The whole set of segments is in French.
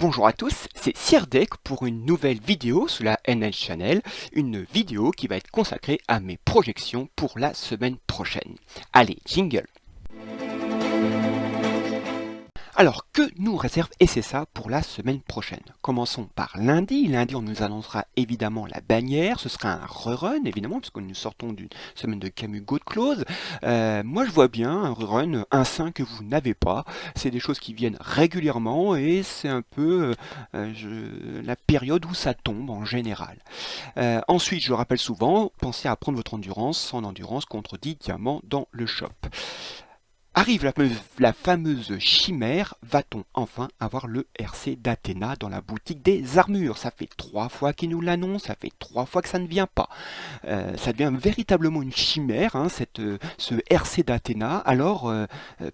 Bonjour à tous, c'est Sirdek pour une nouvelle vidéo sur la NL Channel, une vidéo qui va être consacrée à mes projections pour la semaine prochaine. Allez, jingle! Alors, que nous réserve SSA pour la semaine prochaine? Commençons par lundi. Lundi, on nous annoncera évidemment la bannière. Ce sera un rerun, évidemment, puisque nous sortons d'une semaine de Camus Go de Close. Moi, je vois bien un rerun, un 5 que vous n'avez pas. C'est des choses qui viennent régulièrement et c'est un peu la période où ça tombe en général. Ensuite, je le rappelle souvent, pensez à prendre votre endurance en endurance contre 10 diamants dans le shop. Arrive la fameuse chimère, va-t-on enfin avoir le RC d'Athéna dans la boutique des armures? Ça fait 3 fois qu'ils nous l'annoncent, ça fait 3 fois que ça ne vient pas. Ça devient véritablement une chimère, hein, ce RC d'Athéna. Alors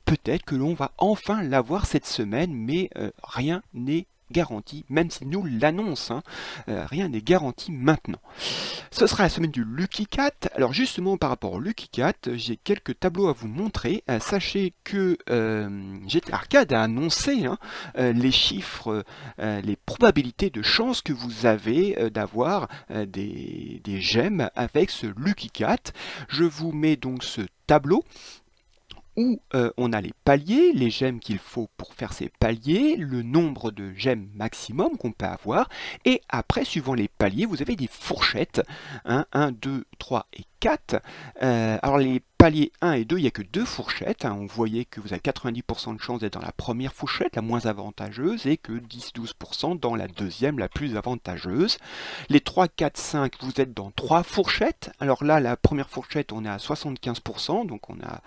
peut-être que l'on va enfin l'avoir cette semaine, mais rien n'est garanti, même s'il nous l'annonce, hein, rien n'est garanti maintenant. Ce sera la semaine du Lucky Cat. Alors justement par rapport au Lucky Cat, j'ai quelques tableaux à vous montrer. Sachez que GT Arcade a annoncé les chiffres, les probabilités de chance que vous avez d'avoir des gemmes avec ce Lucky Cat. Je vous mets donc ce tableau où on a les paliers, les gemmes qu'il faut pour faire ces paliers, le nombre de gemmes maximum qu'on peut avoir, et après, suivant les paliers, vous avez des fourchettes, 1, 2, 3 et 4. Alors les paliers 1 et 2, il n'y a que 2 fourchettes, on voyait que vous avez 90% de chance d'être dans la première fourchette, la moins avantageuse, et que 10-12% dans la deuxième, la plus avantageuse. Les 3, 4, 5, vous êtes dans 3 fourchettes. Alors là, la première fourchette, on est à 75%, donc on a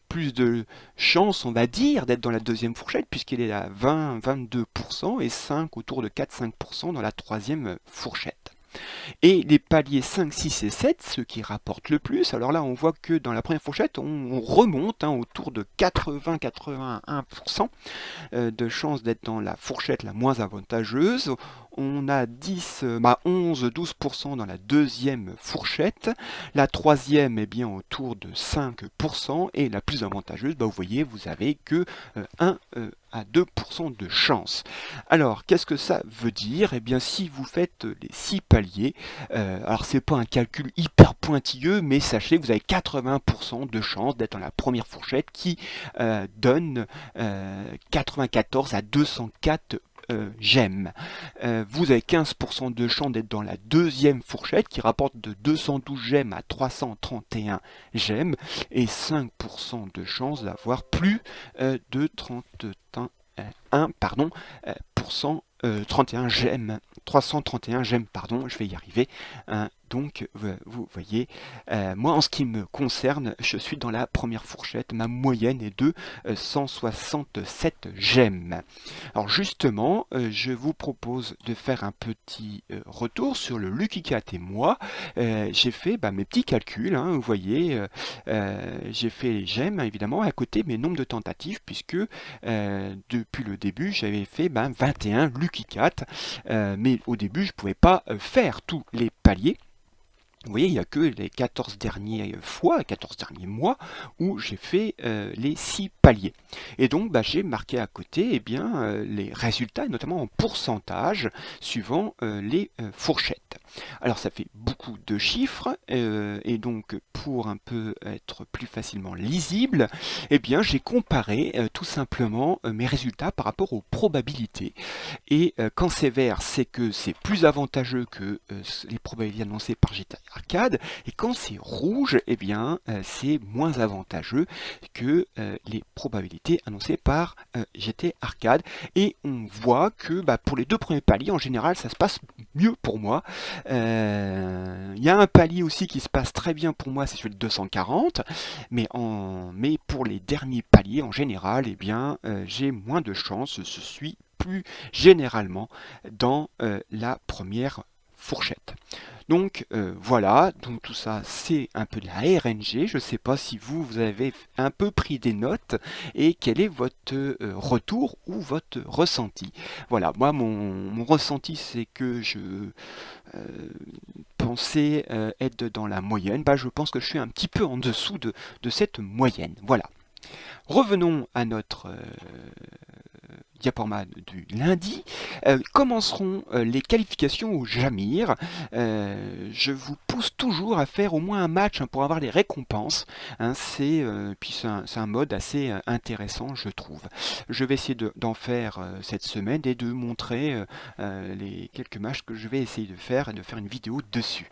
plus de chance, on va dire, d'être dans la deuxième fourchette, puisqu'il est à 20-22%, et 5 autour de 4-5% dans la troisième fourchette. Et les paliers 5, 6 et 7, ceux qui rapportent le plus, alors là on voit que dans la première fourchette on remonte autour de 80-81% de chances d'être dans la fourchette la moins avantageuse. On a 11-12% dans la deuxième fourchette. La troisième est bien autour de 5%. Et la plus avantageuse, vous voyez, vous avez que 1 à 2% de chance. Alors, qu'est-ce que ça veut dire? Eh bien, si vous faites les 6 paliers, alors c'est pas un calcul hyper pointilleux, mais sachez que vous avez 80% de chance d'être dans la première fourchette qui donne 94 à 204 gemmes. Vous avez 15% de chance d'être dans la deuxième fourchette qui rapporte de 212 gemmes à 331 gemmes et 5% de chance d'avoir plus de 31 gemmes. 331 gemmes, pardon, je vais y arriver. Donc, vous voyez, moi, en ce qui me concerne, je suis dans la première fourchette. Ma moyenne est de 167 gemmes. Alors, justement, je vous propose de faire un petit retour sur le Lucky Cat et moi. J'ai fait mes petits calculs, vous voyez, j'ai fait les gemmes, évidemment, à côté mes nombres de tentatives, puisque depuis le début, j'avais fait 21 Lucky Cat, mais au début, je ne pouvais pas faire tous les paliers. Vous voyez, il n'y a que les 14 dernières fois, 14 derniers mois, où j'ai fait les 6 paliers. Et donc, j'ai marqué à côté les résultats, notamment en pourcentage, suivant les fourchettes. Alors, ça fait beaucoup de chiffres, et donc, pour un peu être plus facilement lisible, j'ai comparé tout simplement mes résultats par rapport aux probabilités. Et quand c'est vert, c'est que c'est plus avantageux que les probabilités annoncées par GT Arcade. Et quand c'est rouge, c'est moins avantageux que les probabilités annoncées par GT Arcade. Et on voit que pour les 2 premiers paliers, en général, ça se passe mieux pour moi. Il y a un palier aussi qui se passe très bien pour moi, c'est celui de 240. Mais pour les derniers paliers, en général, j'ai moins de chance. Je suis plus généralement dans la première fourchette. Donc voilà, donc tout ça c'est un peu de la RNG. Je ne sais pas si vous avez un peu pris des notes et quel est votre retour ou votre ressenti. Voilà, moi mon ressenti c'est que je pensais être dans la moyenne. Je pense que je suis un petit peu en dessous de cette moyenne. Voilà. Revenons à notre diaporama du lundi, commenceront les qualifications au Jamir. Je vous pousse toujours à faire au moins un match pour avoir les récompenses. Hein, puis c'est un mode assez intéressant, je trouve. Je vais essayer d'en faire cette semaine et de montrer les quelques matchs que je vais essayer de faire et de faire une vidéo dessus.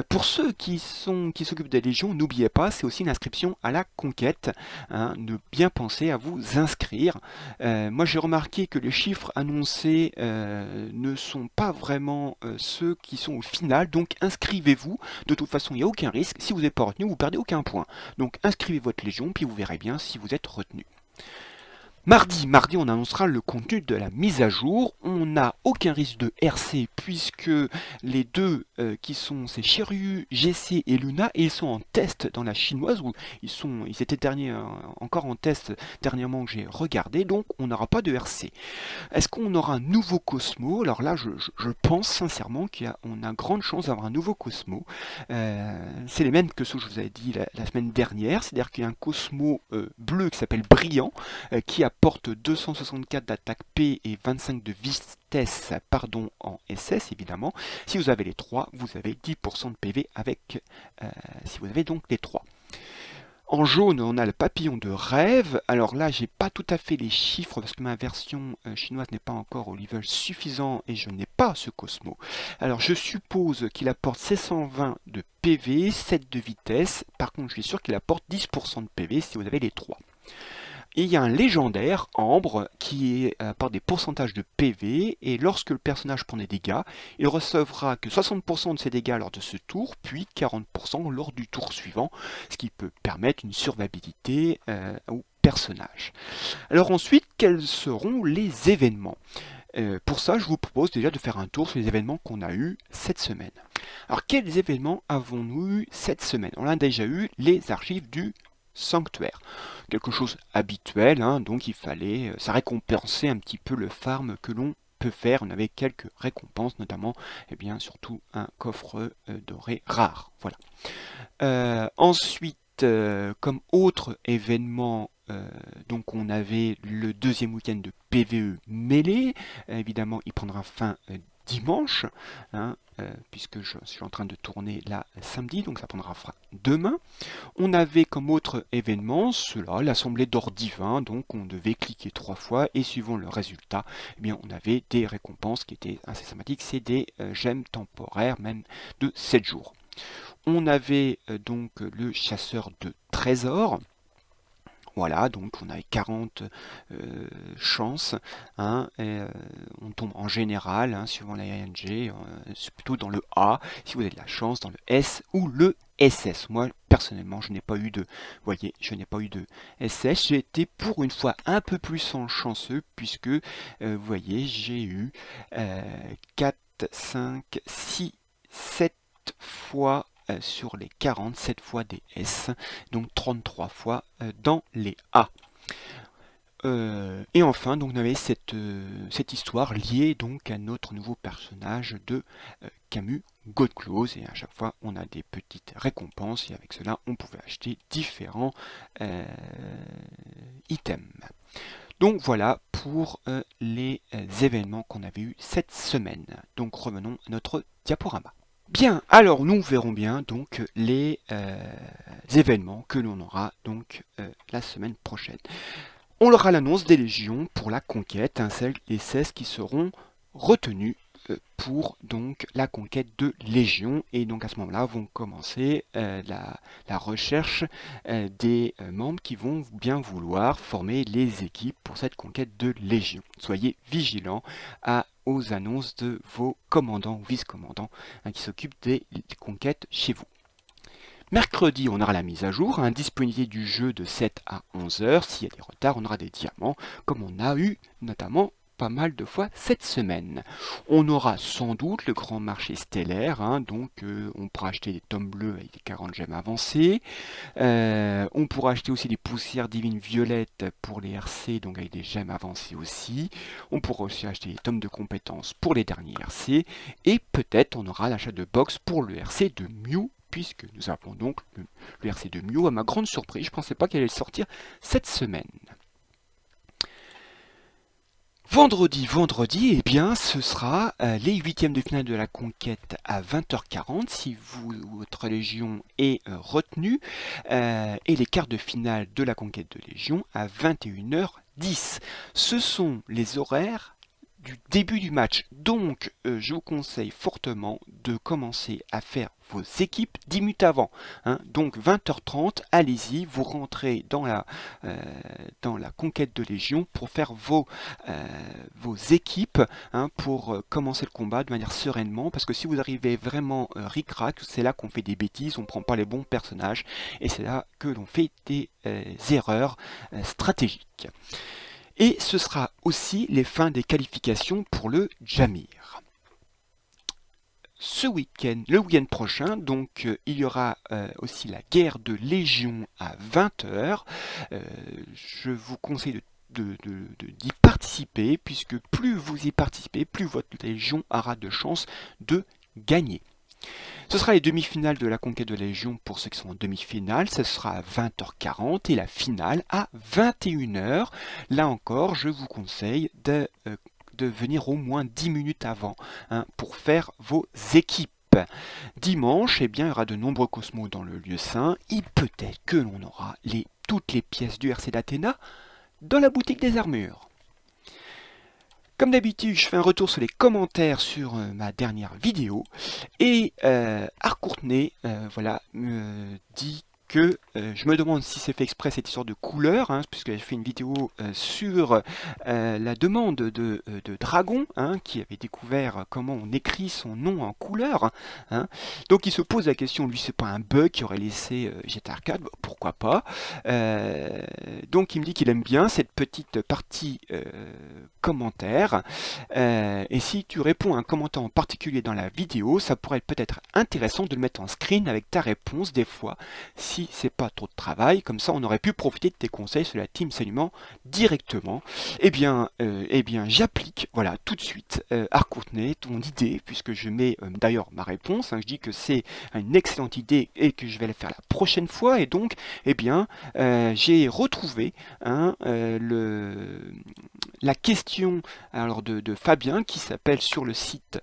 Pour ceux qui s'occupent des légions, n'oubliez pas, c'est aussi une inscription à la conquête. Hein, de bien penser à vous inscrire. Moi j'ai remarqué que les chiffres annoncés ne sont pas vraiment ceux qui sont au final, donc inscrivez-vous. De toute façon, il n'y a aucun risque. Si vous n'êtes pas retenu, vous perdez aucun point. Donc inscrivez votre légion, puis vous verrez bien si vous êtes retenu. Mardi, on annoncera le contenu de la mise à jour. On n'a aucun risque de RC puisque les deux qui sont c'est Shiryu, GC et Luna, et ils sont en test dans la chinoise où ils étaient encore en test dernièrement que j'ai regardé, donc on n'aura pas de RC. Est-ce qu'on aura un nouveau Cosmo? Alors là, je pense sincèrement qu'on a grande chance d'avoir un nouveau Cosmo. C'est les mêmes que ceux que je vous avais dit la semaine dernière, c'est-à-dire qu'il y a un Cosmo bleu qui s'appelle Brillant, qui apporte 264 d'attaque P et 25 de vitesse, pardon, en SS évidemment. Si vous avez les 3, vous avez 10% de PV si vous avez donc les 3. En jaune, on a le papillon de rêve. Alors là, j'ai pas tout à fait les chiffres parce que ma version chinoise n'est pas encore au level suffisant et je n'ai pas ce Cosmo. Alors je suppose qu'il apporte 720 de PV, 7 de vitesse. Par contre, je suis sûr qu'il apporte 10% de PV si vous avez les 3. Et il y a un légendaire, Ambre, qui apporte des pourcentages de PV, et lorsque le personnage prend des dégâts, il recevra que 60% de ses dégâts lors de ce tour, puis 40% lors du tour suivant, ce qui peut permettre une survivabilité au personnage. Alors ensuite, quels seront les événements? Pour ça, je vous propose déjà de faire un tour sur les événements qu'on a eus cette semaine. Alors quels événements avons-nous eu cette semaine? On a déjà eu les archives du sanctuaire. Quelque chose habituel, hein, donc ça récompensait un petit peu le farm que l'on peut faire. On avait quelques récompenses, notamment, et bien surtout un coffre doré rare. Voilà. Ensuite, comme autre événement, donc on avait le deuxième week-end de PVE mêlée. Évidemment, il prendra fin dimanche, hein, puisque je suis en train de tourner là samedi, donc ça prendra fin demain. On avait comme autre événement l'assemblée d'or divin, donc on devait cliquer 3 fois et suivant le résultat, eh bien, on avait des récompenses qui étaient assez sympathiques, c'est des gemmes temporaires même de 7 jours. On avait donc le chasseur de trésors. Voilà, donc on avait 40 chances, hein, et, on tombe en général, hein, suivant la ING, c'est plutôt dans le A, si vous avez de la chance, dans le S ou le SS. Moi, personnellement, je n'ai pas eu de SS. J'ai été pour une fois un peu plus chanceux, puisque, vous voyez, j'ai eu 4, 5, 6, 7 fois sur les 47 fois des S, donc 33 fois dans les A. Et enfin, donc, on avait cette histoire liée donc à notre nouveau personnage de Camus Godclose, et à chaque fois on a des petites récompenses, et avec cela on pouvait acheter différents items. Donc voilà pour les événements qu'on avait eu cette semaine. Donc revenons à notre diaporama. Bien, alors nous verrons bien donc les événements que l'on aura donc la semaine prochaine. On aura l'annonce des légions pour la conquête, hein, les 16 qui seront retenus pour donc la conquête de légions, et donc à ce moment-là vont commencer la recherche des membres qui vont bien vouloir former les équipes pour cette conquête de légion. Soyez vigilants aux annonces de vos commandants ou vice-commandants qui s'occupent des conquêtes chez vous. Mercredi, on aura la mise à jour, disponibilité du jeu de 7 à 11 heures. S'il y a des retards, on aura des diamants, comme on a eu notamment pas mal de fois cette semaine. On aura sans doute le grand marché stellaire, donc on pourra acheter des tomes bleus avec des 40 gemmes avancées. On pourra acheter aussi des poussières divines violettes pour les RC, donc avec des gemmes avancées aussi. On pourra aussi acheter des tomes de compétences pour les derniers RC. Et peut-être on aura l'achat de box pour le RC de Mew, puisque nous avons donc le RC de Mew. À ma grande surprise, je ne pensais pas qu'elle allait sortir cette semaine. Vendredi, eh bien, ce sera les huitièmes de finale de la conquête à 20h40 si votre légion est retenue, et les quarts de finale de la conquête de légion à 21h10. Ce sont les horaires du début du match. Donc, je vous conseille fortement de commencer à faire vos équipes 10 minutes avant. Hein. Donc, 20h30, allez-y, vous rentrez dans la conquête de Légion pour faire vos équipes, hein, pour commencer le combat de manière sereinement. Parce que si vous arrivez vraiment ric-rac, c'est là qu'on fait des bêtises, on ne prend pas les bons personnages et c'est là que l'on fait des erreurs stratégiques. Et ce sera aussi les fins des qualifications pour le Jamir. Le week-end prochain, donc il y aura aussi la guerre de Légion à 20h. Je vous conseille d'y participer, puisque plus vous y participez, plus votre Légion aura de chances de gagner. Ce sera les demi-finales de la conquête de la Légion pour ceux qui sont en demi-finale. Ce sera à 20h40 et la finale à 21h. Là encore, je vous conseille de venir au moins 10 minutes avant, hein, pour faire vos équipes. Dimanche, eh bien, il y aura de nombreux cosmos dans le lieu saint. Il peut-être que l'on aura toutes les pièces du RC d'Athéna dans la boutique des armures. Comme d'habitude, je fais un retour sur les commentaires sur ma dernière vidéo. Et Harcourtenay, voilà, me dit que je me demande si c'est fait exprès cette histoire de couleur, hein, puisque j'ai fait une vidéo sur la demande de Dragon, hein, qui avait découvert comment on écrit son nom en couleur. Hein. Donc il se pose la question, lui c'est pas un bug qui aurait laissé GTA Arcade, pourquoi pas. Donc il me dit qu'il aime bien cette petite partie commentaire. Et si tu réponds à un commentaire en particulier dans la vidéo, ça pourrait être peut-être intéressant de le mettre en screen avec ta réponse des fois, si c'est pas trop de travail, comme ça on aurait pu profiter de tes conseils sur la team saignement directement. Eh bien j'applique, voilà, tout de suite, Harcourtenay, ton idée, puisque je mets d'ailleurs ma réponse, hein, je dis que c'est une excellente idée et que je vais la faire la prochaine fois, et donc, eh bien, j'ai retrouvé, hein, la question alors de Fabien qui s'appelle sur le site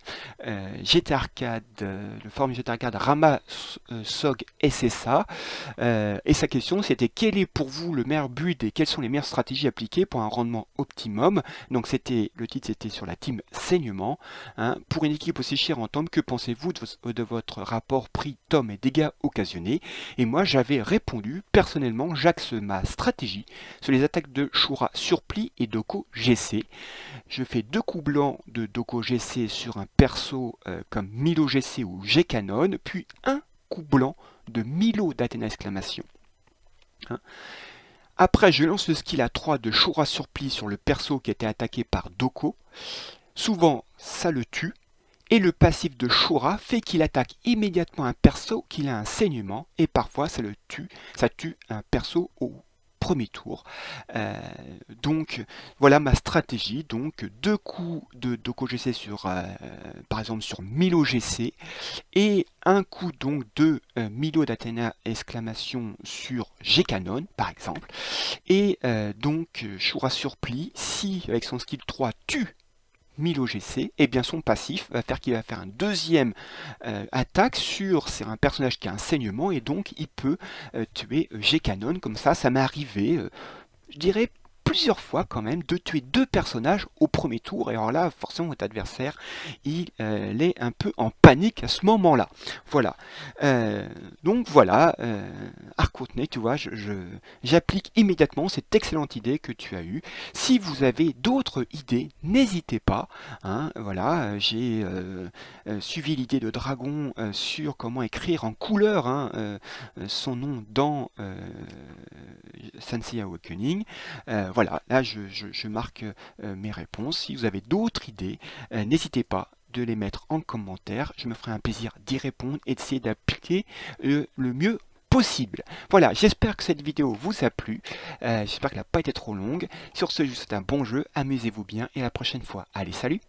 GTA Arcade, le forum GTA Arcade Ramasog SSA, et sa question c'était: quel est pour vous le meilleur build et quelles sont les meilleures stratégies appliquées pour un rendement optimum? Donc le titre c'était sur la team saignement. Hein. Pour une équipe aussi chère en tome, que pensez-vous de votre rapport prix tome et dégâts occasionnés? Et moi j'avais répondu, personnellement j'axe ma stratégie sur les attaques de Shura Surpli et Doko GC. Je fais 2 coups blancs de Doko GC sur un perso comme Milo GC ou G-Canon, puis un coup blanc de Milo d'Athéna exclamation. Hein. Après, je lance le skill à 3 de Shura Surpli sur le perso qui a été attaqué par Doko. Souvent, ça le tue. Et le passif de Shura fait qu'il attaque immédiatement un perso qui a un saignement. Et parfois, ça tue un perso au premier tour. Donc voilà ma stratégie. Donc 2 coups de Doko GC sur par exemple sur Milo GC et un coup donc de Milo d'Athéna exclamation sur G-Canon par exemple. Et donc Shura Surpli, si avec son skill 3 tue Milo GC, et bien son passif va faire qu'il va faire un deuxième attaque sur un personnage qui a un saignement, et donc il peut tuer G-Canon. Comme ça m'est arrivé, je dirais plusieurs fois quand même, de tuer 2 personnages au premier tour. Et alors là, forcément, votre adversaire, il est un peu en panique à ce moment-là. Voilà. Donc voilà, Harcourtenay, tu vois, j'applique immédiatement cette excellente idée que tu as eue. Si vous avez d'autres idées, n'hésitez pas. Hein, voilà, j'ai suivi l'idée de Dragon sur comment écrire en couleur, hein, son nom dans Sensei Awakening. Voilà, là je marque mes réponses. Si vous avez d'autres idées, n'hésitez pas de les mettre en commentaire. Je me ferai un plaisir d'y répondre et d'essayer d'appliquer le mieux possible. Voilà, j'espère que cette vidéo vous a plu. J'espère qu'elle n'a pas été trop longue. Sur ce, je vous souhaite un bon jeu, amusez-vous bien et à la prochaine fois. Allez, salut!